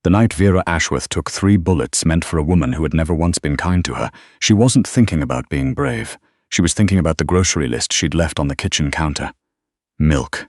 The night Vera Ashworth took 3 bullets meant for a woman who had never once been kind to her, she wasn't thinking about being brave. She was thinking about the grocery list she'd left on the kitchen counter. Milk.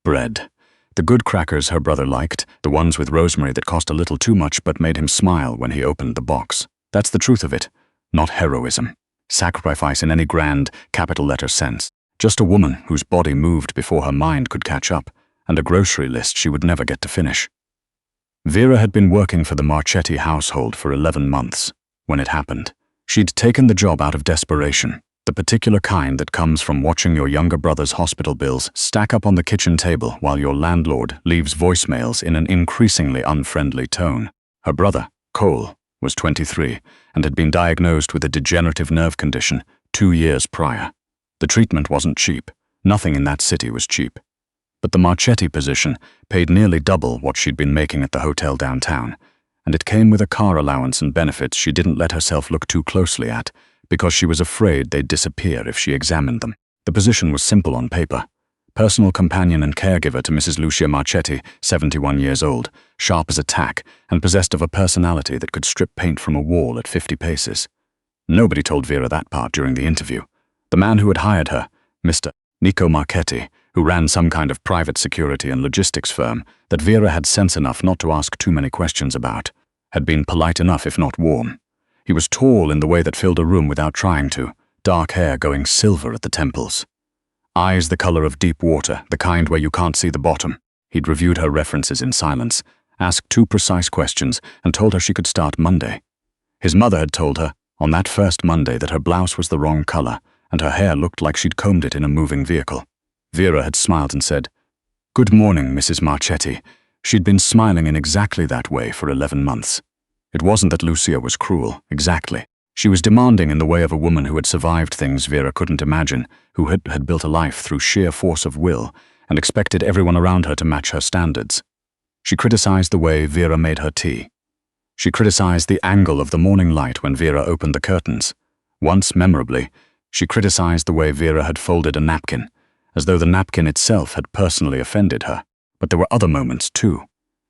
Bread. The good crackers her brother liked, the ones with rosemary that cost a little too much but made him smile when he opened the box. That's the truth of it. Not heroism. Sacrifice in any grand, capital-letter sense. Just a woman whose body moved before her mind could catch up, and a grocery list she would never get to finish. Vera had been working for the Marchetti household for 11 months when it happened. She'd taken the job out of desperation, the particular kind that comes from watching your younger brother's hospital bills stack up on the kitchen table while your landlord leaves voicemails in an increasingly unfriendly tone. Her brother, Cole, was 23 and had been diagnosed with a degenerative nerve condition 2 years prior. The treatment wasn't cheap. Nothing in that city was cheap. But the Marchetti position paid nearly double what she'd been making at the hotel downtown, and it came with a car allowance and benefits she didn't let herself look too closely at because she was afraid they'd disappear if she examined them. The position was simple on paper. Personal companion and caregiver to Mrs. Lucia Marchetti, 71 years old, sharp as a tack, and possessed of a personality that could strip paint from a wall at 50 paces. Nobody told Vera that part during the interview. The man who had hired her, Mr. Nico Marchetti, who ran some kind of private security and logistics firm that Vera had sense enough not to ask too many questions about, had been polite enough if not warm. He was tall in the way that filled a room without trying to, dark hair going silver at the temples. Eyes the color of deep water, the kind where you can't see the bottom. He'd reviewed her references in silence, asked 2 precise questions, and told her she could start Monday. His mother had told her, on that first Monday, that her blouse was the wrong color, and her hair looked like she'd combed it in a moving vehicle. Vera had smiled and said, "Good morning, Mrs. Marchetti." She'd been smiling in exactly that way for 11 months. It wasn't that Lucia was cruel, exactly. She was demanding in the way of a woman who had survived things Vera couldn't imagine, who had built a life through sheer force of will, and expected everyone around her to match her standards. She criticized the way Vera made her tea. She criticized the angle of the morning light when Vera opened the curtains. Once, memorably, she criticized the way Vera had folded a napkin, as though the napkin itself had personally offended her. But there were other moments, too.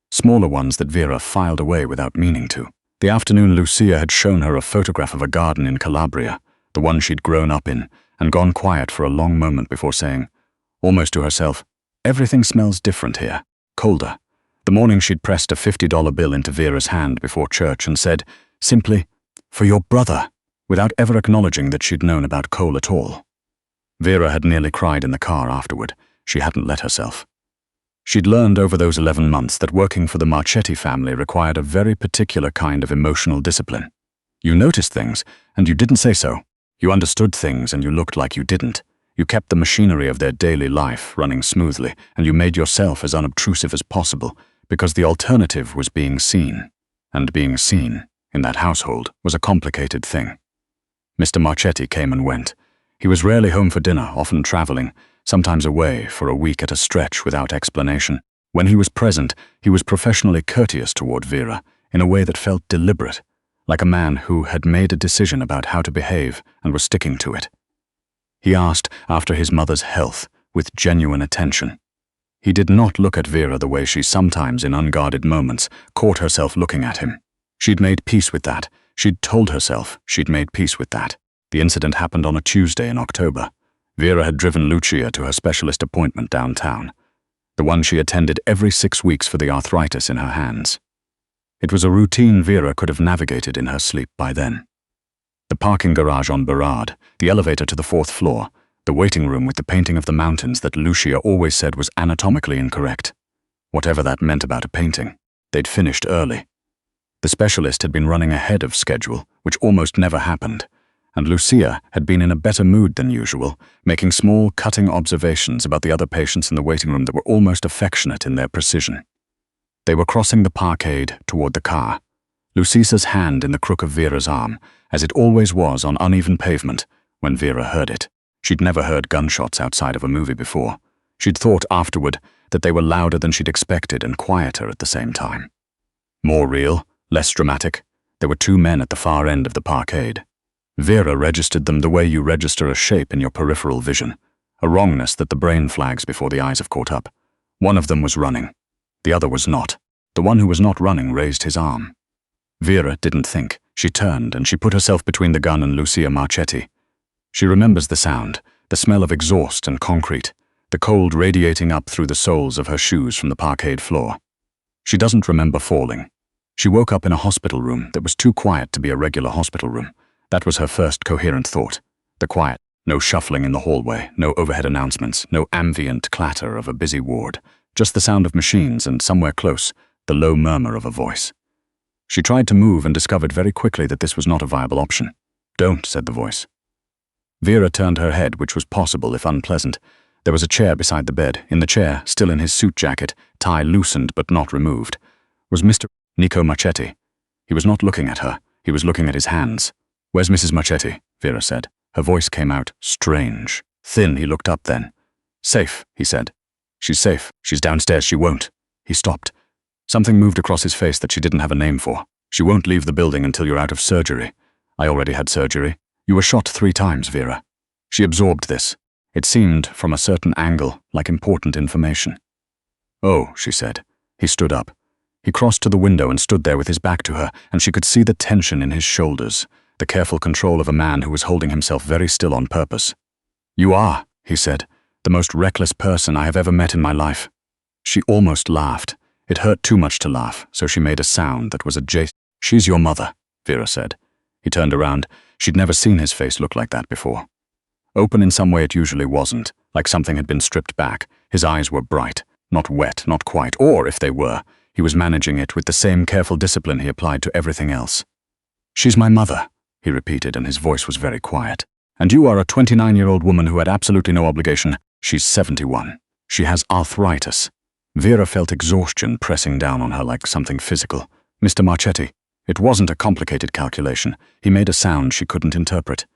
Smaller ones that Vera filed away without meaning to. The afternoon Lucia had shown her a photograph of a garden in Calabria, the one she'd grown up in, and gone quiet for a long moment before saying, almost to herself, "Everything smells different here, colder." The morning she'd pressed a $50 bill into Vera's hand before church and said, simply, "For your brother," without ever acknowledging that she'd known about Cole at all. Vera had nearly cried in the car afterward. She hadn't let herself. She'd learned over those 11 months that working for the Marchetti family required a very particular kind of emotional discipline. You noticed things, and you didn't say so. You understood things, and you looked like you didn't. You kept the machinery of their daily life running smoothly, and you made yourself as unobtrusive as possible, because the alternative was being seen. And being seen, in that household, was a complicated thing. Mr. Marchetti came and went. He was rarely home for dinner, often traveling, sometimes away for a week at a stretch without explanation. When he was present, he was professionally courteous toward Vera, in a way that felt deliberate, like a man who had made a decision about how to behave and was sticking to it. He asked after his mother's health with genuine attention. He did not look at Vera the way she sometimes, in unguarded moments, caught herself looking at him. She'd made peace with that. She'd told herself she'd made peace with that. The incident happened on a Tuesday in October. Vera had driven Lucia to her specialist appointment downtown, the one she attended every 6 weeks for the arthritis in her hands. It was a routine Vera could have navigated in her sleep by then. The parking garage on Burrard, the elevator to the 4th floor, the waiting room with the painting of the mountains that Lucia always said was anatomically incorrect. Whatever that meant about a painting, they'd finished early. The specialist had been running ahead of schedule, which almost never happened, and Lucia had been in a better mood than usual, making small, cutting observations about the other patients in the waiting room that were almost affectionate in their precision. They were crossing the parkade toward the car, Lucisa's hand in the crook of Vera's arm, as it always was on uneven pavement when Vera heard it. She'd never heard gunshots outside of a movie before. She'd thought afterward that they were louder than she'd expected and quieter at the same time. More real, less dramatic, there were 2 men at the far end of the parkade. Vera registered them the way you register a shape in your peripheral vision, a wrongness that the brain flags before the eyes have caught up. One of them was running. The other was not. The one who was not running raised his arm. Vera didn't think. She turned and she put herself between the gun and Lucia Marchetti. She remembers the sound, the smell of exhaust and concrete, the cold radiating up through the soles of her shoes from the parquet floor. She doesn't remember falling. She woke up in a hospital room that was too quiet to be a regular hospital room. That was her first coherent thought. The quiet. No shuffling in the hallway, no overhead announcements, no ambient clatter of a busy ward. Just the sound of machines and, somewhere close, the low murmur of a voice. She tried to move and discovered very quickly that this was not a viable option. "Don't," said the voice. Vera turned her head, which was possible if unpleasant. There was a chair beside the bed. In the chair, still in his suit jacket, tie loosened but not removed, was Mr. Nico Marchetti. He was not looking at her. He was looking at his hands. "Where's Mrs. Marchetti?" Vera said. Her voice came out strange. Thin, he looked up then. "Safe," he said. "She's safe. She's downstairs. She won't." He stopped. Something moved across his face that she didn't have a name for. "She won't leave the building until you're out of surgery." "I already had surgery." "You were shot 3 times, Vera." She absorbed this. It seemed, from a certain angle, like important information. "Oh," she said. He stood up. He crossed to the window and stood there with his back to her, and she could see the tension in his shoulders, the careful control of a man who was holding himself very still on purpose. "You are," he said, "the most reckless person I have ever met in my life." She almost laughed. It hurt too much to laugh, so she made a sound that was adjacent. "She's your mother," Vera said. He turned around. She'd never seen his face look like that before. Open in some way it usually wasn't, like something had been stripped back. His eyes were bright, not wet, not quite, or if they were, he was managing it with the same careful discipline he applied to everything else. "She's my mother," he repeated, and his voice was very quiet. "And you are a 29-year-old woman who had absolutely no obligation. She's 71. She has arthritis." Vera felt exhaustion pressing down on her like something physical. "Mr. Marchetti." It wasn't a complicated calculation. He made a sound she couldn't interpret.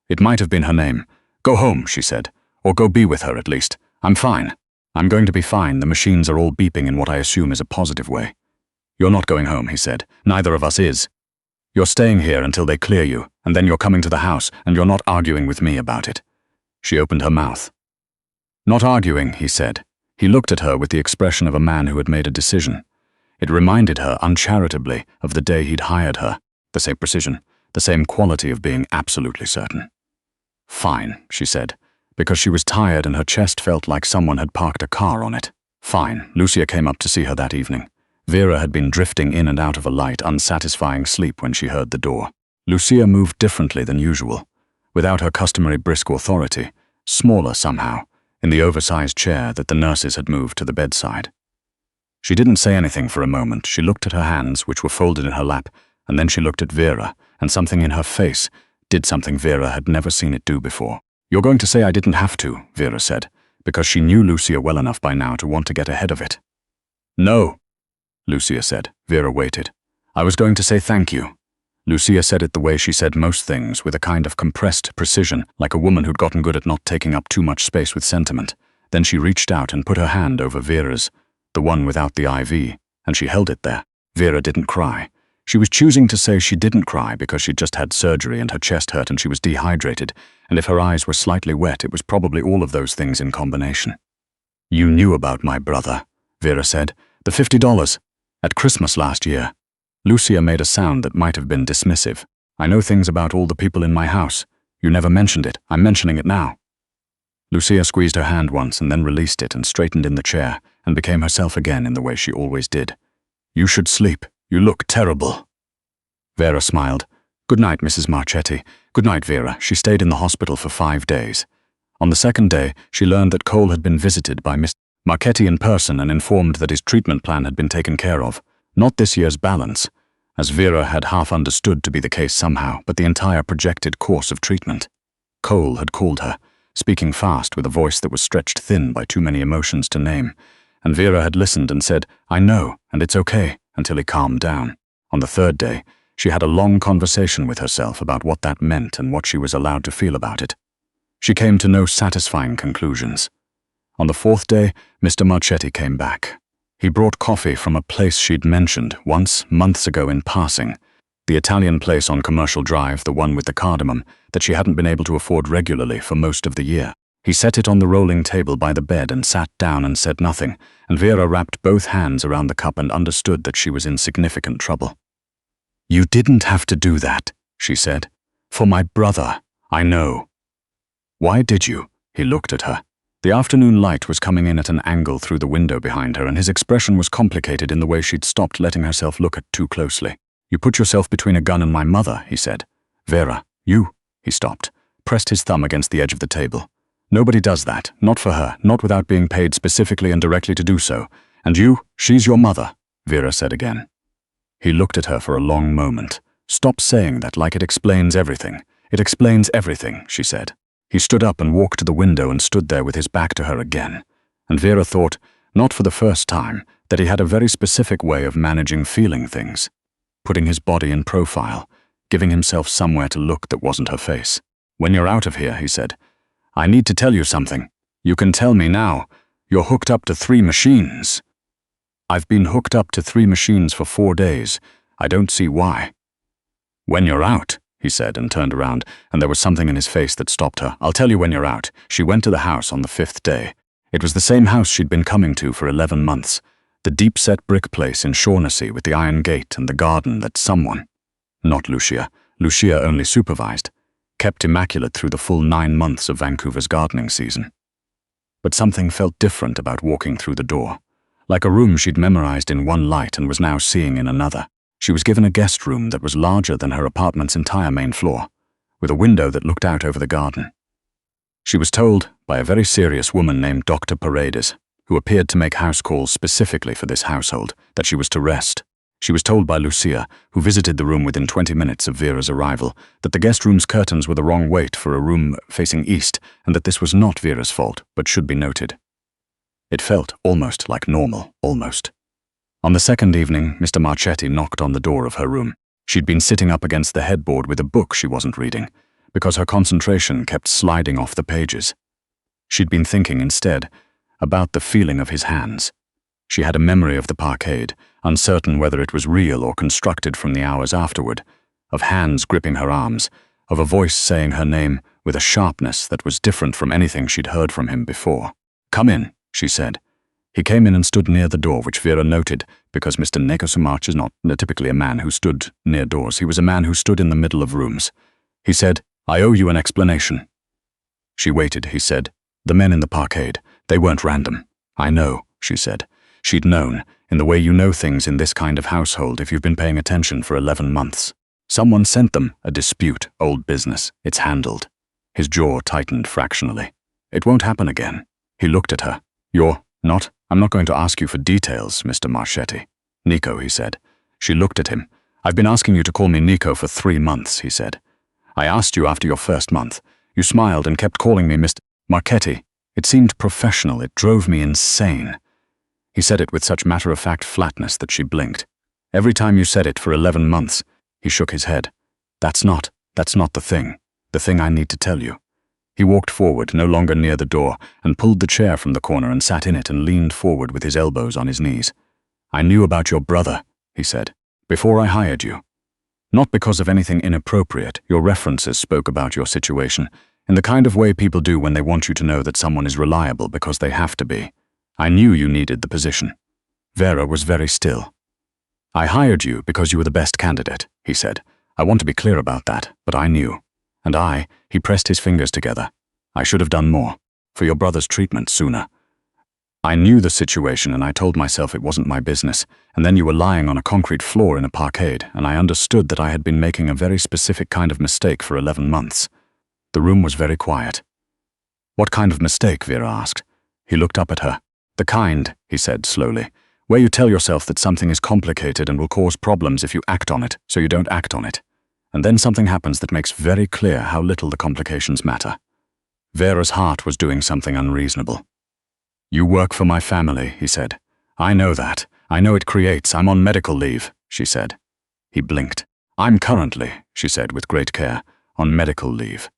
It might have been her name. "Go home," she said. "Or go be with her, at least. I'm fine. I'm going to be fine. The machines are all beeping in what I assume is a positive way." "You're not going home," he said. "Neither of us is. You're staying here until they clear you, and then you're coming to the house, and you're not arguing with me about it." She opened her mouth. "Not arguing," he said. He looked at her with the expression of a man who had made a decision. It reminded her, uncharitably, of the day he'd hired her. The same precision, the same quality of being absolutely certain. "Fine," she said, because she was tired and her chest felt like someone had parked a car on it. "Fine." Lucia came up to see her that evening. Vera had been drifting in and out of a light, unsatisfying sleep when she heard the door. Lucia moved differently than usual, without her customary brisk authority, smaller somehow, in the oversized chair that the nurses had moved to the bedside. She didn't say anything for a moment. She looked at her hands, which were folded in her lap, and then she looked at Vera, and something in her face did something Vera had never seen it do before. "You're going to say I didn't have to," Vera said, because she knew Lucia well enough by now to want to get ahead of it. "No," Lucia said. Vera waited. "I was going to say thank you." Lucia said it the way she said most things, with a kind of compressed precision, like a woman who'd gotten good at not taking up too much space with sentiment. Then she reached out and put her hand over Vera's, the one without the IV, and she held it there. Vera didn't cry. She was choosing to say she didn't cry because she'd just had surgery and her chest hurt and she was dehydrated, and if her eyes were slightly wet, it was probably all of those things in combination. "You knew about my brother," Vera said. "The $50. At Christmas last year." Lucia made a sound that might have been dismissive. "I know things about all the people in my house. You never mentioned it. I'm mentioning it now." Lucia squeezed her hand once and then released it and straightened in the chair and became herself again in the way she always did. "You should sleep. You look terrible." Vera smiled. "Good night, Mrs. Marchetti." "Good night, Vera." She stayed in the hospital for 5 days. On the second day, she learned that Cole had been visited by Mr. Marchetti in person and informed that his treatment plan had been taken care of. Not this year's balance, as Vera had half understood to be the case somehow, but the entire projected course of treatment. Cole had called her, speaking fast with a voice that was stretched thin by too many emotions to name, and Vera had listened and said, "I know, and it's okay," until he calmed down. On the third day, she had a long conversation with herself about what that meant and what she was allowed to feel about it. She came to no satisfying conclusions. On the fourth day, Mr. Marchetti came back. He brought coffee from a place she'd mentioned once, months ago in passing, the Italian place on Commercial Drive, the one with the cardamom, that she hadn't been able to afford regularly for most of the year. He set it on the rolling table by the bed and sat down and said nothing, and Vera wrapped both hands around the cup and understood that she was in significant trouble. "You didn't have to do that," she said. "For my brother, I know." "Why did you?" He looked at her. The afternoon light was coming in at an angle through the window behind her, and his expression was complicated in the way she'd stopped letting herself look at too closely. "You put yourself between a gun and my mother," he said. "Vera, you—" He stopped, pressed his thumb against the edge of the table. "Nobody does that, not for her, not without being paid specifically and directly to do so. And you, she's your mother," Vera said again. He looked at her for a long moment. "Stop saying that like it explains everything. It explains everything," she said. He stood up and walked to the window and stood there with his back to her again. And Vera thought, not for the first time, that he had a very specific way of managing feeling things. Putting his body in profile, giving himself somewhere to look that wasn't her face. "When you're out of here," he said, "I need to tell you something. You can tell me now. You're hooked up to 3 machines. "I've been hooked up to 3 machines for 4 days. I don't see why." "When you're out," he said, and turned around, and there was something in his face that stopped her. "I'll tell you when you're out." She went to the house on the 5th day. It was the same house she'd been coming to for 11 months. The deep-set brick place in Shaughnessy with the iron gate and the garden that someone, not Lucia only supervised, kept immaculate through the full 9 months of Vancouver's gardening season. But something felt different about walking through the door. Like a room she'd memorized in one light and was now seeing in another. She was given a guest room that was larger than her apartment's entire main floor, with a window that looked out over the garden. She was told by a very serious woman named Dr. Paredes, who appeared to make house calls specifically for this household, that she was to rest. She was told by Lucia, who visited the room within 20 minutes of Vera's arrival, that the guest room's curtains were the wrong weight for a room facing east, and that this was not Vera's fault, but should be noted. It felt almost like normal, almost. On the second evening, Mr. Marchetti knocked on the door of her room. She'd been sitting up against the headboard with a book she wasn't reading, because her concentration kept sliding off the pages. She'd been thinking instead about the feeling of his hands. She had a memory of the parkade, uncertain whether it was real or constructed from the hours afterward, of hands gripping her arms, of a voice saying her name with a sharpness that was different from anything she'd heard from him before. "Come in," she said. He came in and stood near the door, which Vera noted, because Mr. Nekosumach is not typically a man who stood near doors. He was a man who stood in the middle of rooms. He said, "I owe you an explanation." She waited, he said. "The men in the parkade, they weren't random." "I know," she said. She'd known, in the way you know things in this kind of household if you've been paying attention for 11 months. Someone sent them a dispute, old business. It's handled. His jaw tightened fractionally. "It won't happen again." He looked at her. "You're not? I'm not going to ask you for details, Mr. Marchetti." "Nico," he said. She looked at him. "I've been asking you to call me Nico for 3 months, he said. "I asked you after your first month. You smiled and kept calling me Mr. Marchetti. It seemed professional. It drove me insane." He said it with such matter-of-fact flatness that she blinked. "Every time you said it for 11 months, he shook his head. That's not the thing I need to tell you." He walked forward, no longer near the door, and pulled the chair from the corner and sat in it and leaned forward with his elbows on his knees. "I knew about your brother," he said, "before I hired you. Not because of anything inappropriate. Your references spoke about your situation, in the kind of way people do when they want you to know that someone is reliable because they have to be. I knew you needed the position." Vera was very still. "I hired you because you were the best candidate," he said. "I want to be clear about that, but I knew. And he pressed his fingers together. "I should have done more, for your brother's treatment sooner. I knew the situation and I told myself it wasn't my business, and then you were lying on a concrete floor in a parkade, and I understood that I had been making a very specific kind of mistake for 11 months. The room was very quiet. "What kind of mistake?" Vera asked. He looked up at her. "The kind," he said slowly, "where you tell yourself that something is complicated and will cause problems if you act on it, so you don't act on it. And then something happens that makes very clear how little the complications matter." Vera's heart was doing something unreasonable. "You work for my family," he said. "I know that. I know it creates. I'm on medical leave," she said. He blinked. "I'm currently," she said with great care, "on medical leave.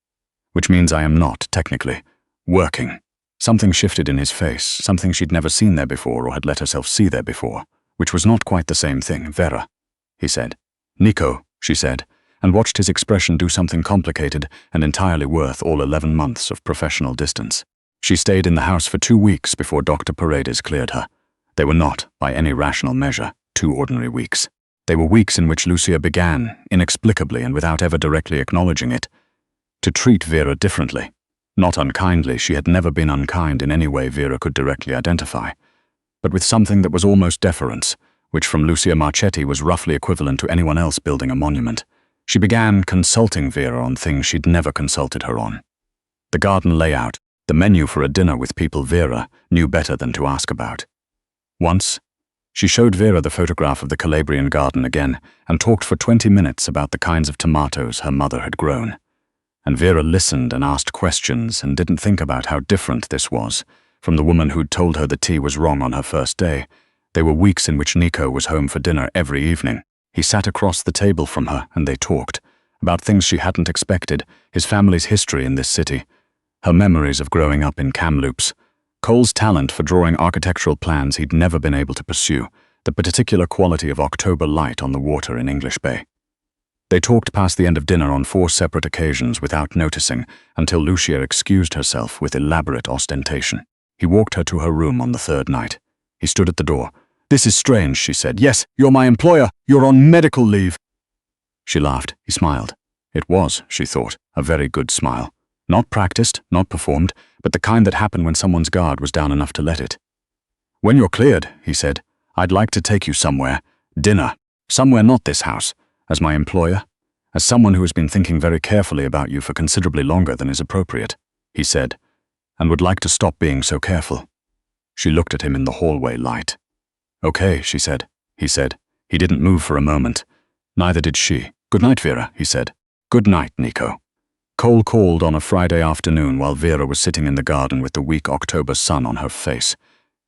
Which means I am not, technically, working." Something shifted in his face, something she'd never seen there before or had let herself see there before, which was not quite the same thing. "Vera," he said. "Nico," she said, and watched his expression do something complicated and entirely worth all 11 months of professional distance. She stayed in the house for 2 weeks before Dr. Paredes cleared her. They were not, by any rational measure, 2 ordinary weeks. They were weeks in which Lucia began, inexplicably and without ever directly acknowledging it, to treat Vera differently. Not unkindly, she had never been unkind in any way Vera could directly identify, but with something that was almost deference, which from Lucia Marchetti was roughly equivalent to anyone else building a monument. She began consulting Vera on things she'd never consulted her on. The garden layout, the menu for a dinner with people Vera knew better than to ask about. Once, she showed Vera the photograph of the Calabrian garden again and talked for 20 minutes about the kinds of tomatoes her mother had grown. And Vera listened and asked questions and didn't think about how different this was from the woman who'd told her the tea was wrong on her first day. There were weeks in which Nico was home for dinner every evening. He sat across the table from her and they talked about things she hadn't expected, his family's history in this city, her memories of growing up in Kamloops, Cole's talent for drawing architectural plans he'd never been able to pursue, the particular quality of October light on the water in English Bay. They talked past the end of dinner on 4 separate occasions without noticing until Lucia excused herself with elaborate ostentation. He walked her to her room on the 3rd night. He stood at the door. "This is strange," she said. "Yes, you're my employer. You're on medical leave." She laughed. He smiled. It was, she thought, a very good smile. Not practiced, not performed, but the kind that happened when someone's guard was down enough to let it. "When you're cleared," he said, "I'd like to take you somewhere. Dinner. Somewhere not this house. As my employer. As someone who has been thinking very carefully about you for considerably longer than is appropriate," he said, "and would like to stop being so careful." She looked at him in the hallway light. "Okay," she said. He said. He didn't move for a moment. Neither did she. "Good night, Vera," he said. "Good night, Nico." Cole called on a Friday afternoon while Vera was sitting in the garden with the weak October sun on her face.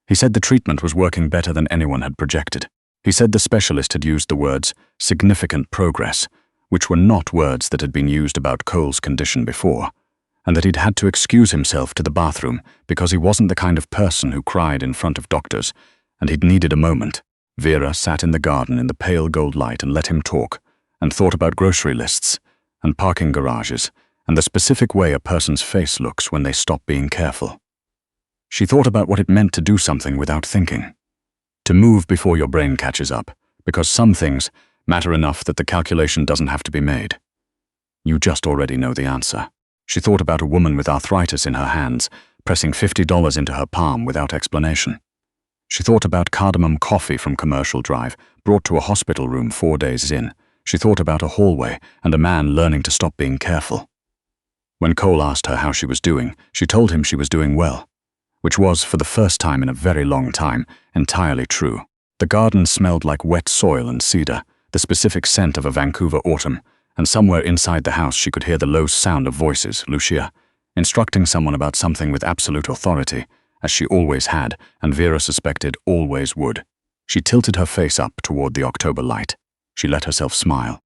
He said the treatment was working better than anyone had projected. He said the specialist had used the words significant progress, which were not words that had been used about Cole's condition before, and that he'd had to excuse himself to the bathroom because he wasn't the kind of person who cried in front of doctors, and he'd needed a moment. Vera sat in the garden in the pale gold light and let him talk, and thought about grocery lists, and parking garages, and the specific way a person's face looks when they stop being careful. She thought about what it meant to do something without thinking. To move before your brain catches up, because some things matter enough that the calculation doesn't have to be made. You just already know the answer. She thought about a woman with arthritis in her hands, pressing $50 into her palm without explanation. She thought about cardamom coffee from Commercial Drive, brought to a hospital room 4 days in. She thought about a hallway and a man learning to stop being careful. When Cole asked her how she was doing, she told him she was doing well, which was, for the first time in a very long time, entirely true. The garden smelled like wet soil and cedar, the specific scent of a Vancouver autumn, and somewhere inside the house she could hear the low sound of voices, Lucia, instructing someone about something with absolute authority, as she always had, and Vera suspected always would. She tilted her face up toward the October light. She let herself smile.